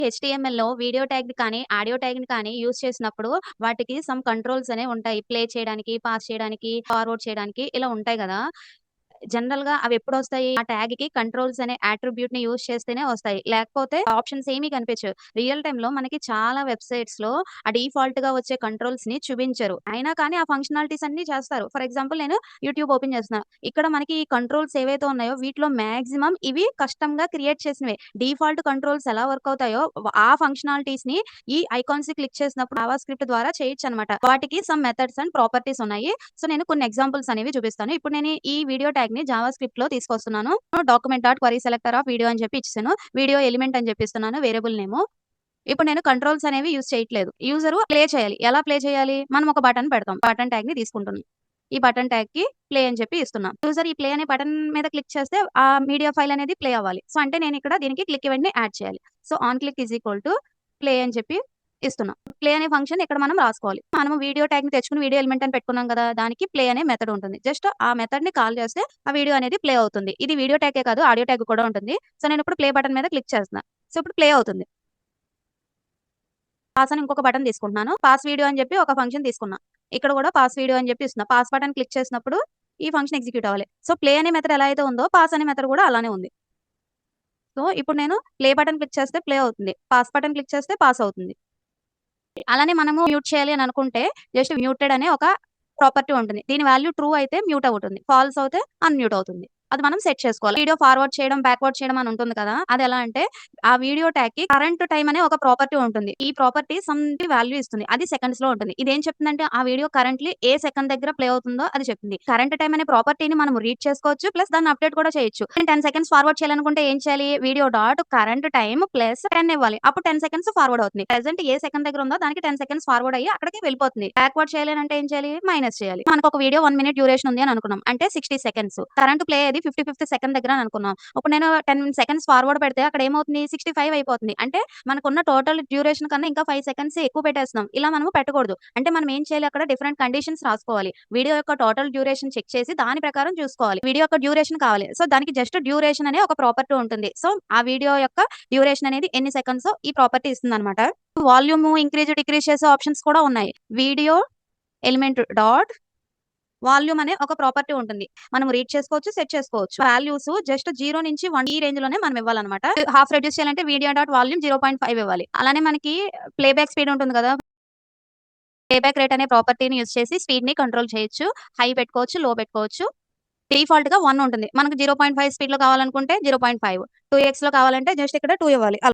హెచ్‌టీఎంఎల్‌లో video ట్యాగ్‌ని కానీ, audio ట్యాగ్‌ని కానీ use చేసినప్పుడు వాటికి సమ్ కంట్రోల్స్ అనేవి ఉంటాయి. ప్లే చేయడానికి, పాజ్ చేయడానికి, ఫార్వర్డ్ చేయడానికి ఇలా ఉంటాయి గదా! జనరల్‌గా అవెప్పుడొస్తాయి? ఆ ట్యాగ్‌కి కంట్రోల్స్ అనే అట్రిబ్యూట్‌ని యూజ్ చేస్తేనే వస్తాయి. లేకపోతే ఆప్షన్స్ ఏమి కనిపించవు. రియల్ టైమ్‌లో మనకి చాలా వెబ్‌సైట్స్‌లో ఆ డిఫాల్ట్‌గా వచ్చే కంట్రోల్స్‌ని చూపించరు. అయినా కానీ ఆ ఫంక్షనాలిటీస్ అన్నీ చేస్తారు. ఫర్ ఎగ్జాంపుల్ నేను యూట్యూబ్ ఓపెన్ చేస్తున్నా. ఇక్కడ మనకి ఈ కంట్రోల్స్ ఏవైతే ఉన్నాయో వీటిలో మాక్సిమం ఇవి కస్టమ్‌గా క్రియేట్ చేసినవే. డిఫాల్ట్ కంట్రోల్స్ ఎలా వర్క్ అవుతాయో ఆ ఫంక్షనాలిటీస్‌ని ఈ ఐకాన్స్‌ని క్లిక్ చేసినప్పుడు జావా స్క్రిప్ట్ ద్వారా చేయొచ్చనమాట. వాటికి సమ్ మెథడ్స్ అండ్ ప్రాపర్టీస్ ఉన్నాయి. సో, నేను కొన్ని ఎగ్జాంపుల్స్ అనేవి చూపిస్తాను. ఇప్పుడు నేను ఈ వీడియో ట్యాగ్‌ని జావా స్క్రిప్ట్‌లో తీసుకొస్తున్నాను. Document dot query selector of video అని చెప్పి ఇచ్చేసాను. వీడియో ఎలిమెంట్ అని చెప్పిస్తున్నాను వేరియబుల్ నేము. ఇప్పుడు నేను కంట్రోల్స్ అనేవి యూజ్ చేయట్లేదు. యూజరు ప్లే చేయాలి. ఎలా ప్లే చేయాలి? మనం ఒక బటన్ పెడతాం. బటన్ ట్యాగ్‌ని తీసుకుంటున్నాం. ఈ బటన్ ట్యాగ్‌కి ప్లే అని చెప్పి ఇస్తున్నాం. యూజర్ ఈ ప్లే అనే బటన్ మీద క్లిక్ చేస్తే ఆ మీడియా ఫైల్ అనేది ప్లే అవ్వాలి. సో, అంటే నేను ఇక్కడ దీనికి క్లిక్ ఈవెంట్‌ని యాడ్ చేయాలి. So, on click is equal to play అని చెప్పి ఇస్తున్నాం. ప్లే అనే ఫంక్షన్ ఇక్కడ మనం రాసుకోవాలి. మనము వీడియో ట్యాగ్‌ని తెచ్చుకొని వీడియో ఎలిమెంట్ అని పెట్టుకున్నాం గదా! దానికి ప్లే అనే మెథడ్ ఉంటుంది. జస్ట్ ఆ మెథడ్‌ని కాల్ చేస్తే ఆ వీడియో అనేది ప్లే అవుతుంది. ఇది వీడియో ట్యాగే కాదు ఆడియో ట్యాగ్ కూడా ఉంటుంది. సో, నేనిప్పుడు ప్లే బటన్ మీద క్లిక్ చేస్తున్నా. సో, ఇప్పుడు ప్లే అవుతుంది. పాస్ అని ఇంకొక బటన్ తీసుకుంటున్నాను. పాస్ వీడియో అని చెప్పి ఒక ఫంక్షన్ తీసుకున్నా. ఇక్కడ కూడా పాస్ వీడియో అని చెప్పి ఇస్తున్నా. పాస్ బటన్ క్లిక్ చేసినప్పుడు ఈ ఫంక్షన్ ఎగ్జిక్యూట్ అవ్వాలి. సో, ప్లే అనే మెథడ్ ఎలా అయితే ఉందో పాస్ అనే మెథడ్ కూడా అలానే ఉంది. సో, ఇప్పుడు నేను ప్లే బటన్ క్లిక్ చేస్తే ప్లే అవుతుంది. పాస్ బటన్ క్లిక్ చేస్తే పాస్ అవుతుంది. అలానే మనము మ్యూట్ చేయాలి అని అనుకుంటే జస్ట్ మ్యూటెడ్ అనే ఒక ప్రాపర్టీ ఉంటుంది. దీని వాల్యూ ట్రూ అయితే మ్యూట్ అవుతుంది. ఫాల్స్ అవుతే అన్‌మ్యూట్ అవుతుంది. అది మనం సెట్ చేసుకోవాలి. వీడియో ఫార్వర్డ్ చేయడం, బ్యాక్వర్డ్ చేయడం అని ఉంటుంది కదా! అదెలా అంటే ఆ వీడియో ట్యాగ్‌కి కరెంట్ టైమ్ అనే ఒక ప్రాపర్టీ ఉంటుంది. ఈ ప్రాపర్టీ వాల్యూ ఇస్తుంది. అది సెకండ్స్‌లో ఉంటుంది. ఇదేం చెప్తుందంటే ఆ వీడియో కరెంట్‌లీ ఏ సెకండ్ దగ్గర ప్లే అవుతుందో అది చెప్తుంది. కరెంట్ టైమ్ అనే ప్రాపర్టీని మనం రీడ్ చేసుకోవచ్చు. ప్లస్ దాన్ని అప్డేట్ కూడా చేయొచ్చు. నేను 10 సెకండ్స్ ఫార్వర్డ్ చేయాలనుకుంటే ఏం చేయాలి? Video dot current time plus 10 ఇవ్వాలి. అప్పుడు 10 సెకండ్స్ ఫార్వర్డ్ అవుతుంది. ప్రెజెంట్ ఏ సెకండ్ దగ్గర ఉందో దానికి 10 సెకండ్స్ ఫార్వర్డ్ అయ్యి అక్కడికి వెళ్ళిపోతుంది. బ్యాక్వర్డ్ చేయాలి అంటే ఏం చేయాలి? మైనస్ చేయాలి. మనకు ఒక వీడియో 1 మినిట్ డ్యూరేషన్ ఉంది అని అనుకున్నాం. అంటే 60 సెకండ్స్. కరెంట్ ప్లే అయ్యేది 55థ్ సెకండ్ దగ్గర అని అనుకున్నాం. ఇప్పుడు నేను 10 సెకండ్స్ ఫార్వర్డ్ పెడితే అక్కడ ఏమవుతుంది? 65 అయిపోతుంది. అంటే మనకున్న టోటల్ డ్యూరేషన్ కన్నా ఇంకా 5 సెకండ్స్ ఎక్కువ పెట్టేస్తున్నాం. ఇలా మనము పెట్టకూడదు. అంటే మనం ఏం చేయాలి అక్కడ డిఫరెంట్ కండిషన్స్ రాసుకోవాలి. వీడియో యొక్క టోటల్ డ్యూరేషన్ చెక్ చేసి దాని ప్రకారం చూసుకోవాలి. వీడియో యొక్క డ్యూరేషన్ కావాలి. సో, దానికి జస్ట్ డ్యూరేషన్ అనే ఒక ప్రాపర్టీ ఉంటుంది. సో, ఆ వీడియో యొక్క డ్యూరేషన్ అనేది ఎన్ని సెకండ్సో ఈ ప్రాపర్టీ ఇస్తుందన్నమాట. వాల్యూమ్ ఇంక్రీజ్, డిక్రీజ్ చేసే ఆప్షన్స్ కూడా ఉన్నాయి. వీడియో ఎలిమెంట్ డాట్ వాల్యూమ్ అనే ఒక ప్రాపర్టీ ఉంటుంది. మనం రీడ్ చేసుకోవచ్చు, సెట్ చేసుకోవచ్చు. వాల్యూస్ జస్ట్ 0 నుంచి 1 ఈ రేంజ్‌లోనే మనం ఇవ్వాలన్నమాట. హాఫ్ రెడ్యూస్ చేయాలంటే వీడియో డాట్ వాల్యూమ్ 0.5 ఇవ్వాలి. అలానే మనకి ప్లేబ్యాక్ స్పీడ్ ఉంటుంది కదా! ప్లేబ్యాక్ రేట్ అనే ప్రాపర్టీని యూజ్ చేసి స్పీడ్‌ని కంట్రోల్ చేయొచ్చు. హై పెట్టుకోవచ్చు, లో పెట్టుకోవచ్చు. డిఫాల్ట్‌గా 1 ఉంటుంది. మనకు 0.5 స్పీడ్‌లో కావాలనుకుంటే 0.5, 2 ఎక్స్‌లో కావాలంటే జస్ట్ ఇక్కడ 2 ఇవ్వాలి.